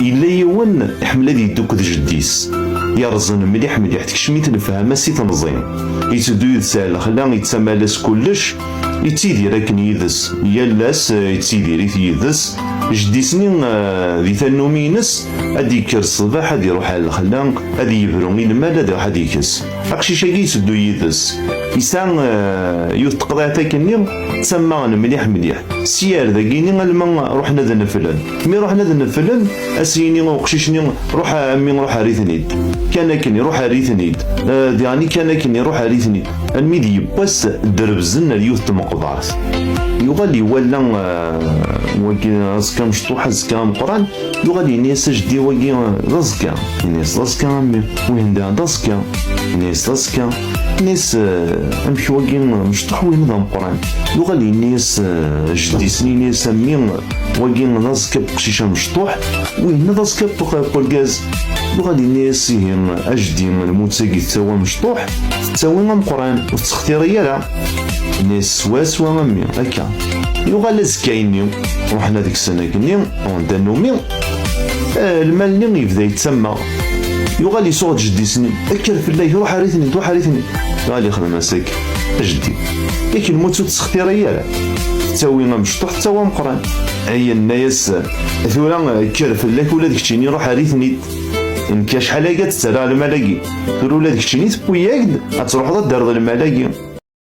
إلا يوان يحمل هذه يدوك ذ جديس يرزن مليح مليح تكشميت نفهم سي تنظيم يتدو يتسال خلا يتسمى لاس كلش يتيدير أكن يدس يالاس يتيدير يدس جديسني ذي ثنومينس هادي يكر الصباح هادي يروح على الخلا هادي يبرو من المال هادي يروح هادي يكس أقشي شاكي يسدو يدس يسان يوث تقضيع تاكني تسمى مليح مليح سيار ذاكيني لما روحنا ذا نفلن مي روحنا ذا نفلن اسيني وقشيشني روح امي روح ريثنيد كان كني روح ريثنيد يعني كان كني روح ريثنيد الميدي بس دربزن اليوث مقدارس يغالي ولا وكي رزكا مشطوح رزكا مقران يغالي ناس جدي وكي رزكا ناس رزكا امي وين دا رزكا ناس رزكا ناس امشي وكي مشطوح وين دا مقران يغالي ناس جدي سنين ناس امي وكي رزكا بقشيشه مشطوح وين رزكا بقرقاز يغالي ناس هين اجدي الموتساكي تساوى مشطوح تساوي مقران وتسختي ريالا ناس سوا مامي هكا يغال زكايني روحنا ديك السنه كني وندا نومي المال يبدا يتسمى يغال يصوت جدي سنين اكل في الله روح ريثني غالي يخدم مساك جدي ياك الموت تسختي ريالا تساوي مشطوح تساوى مقران اي الناس ثورا كر في الله ولا ديك الشيء روح ريثني إن كاش حلاقة تتسرع الملاقي تقول ولا ديك الشيء تبوياك تروح ضد الملاقي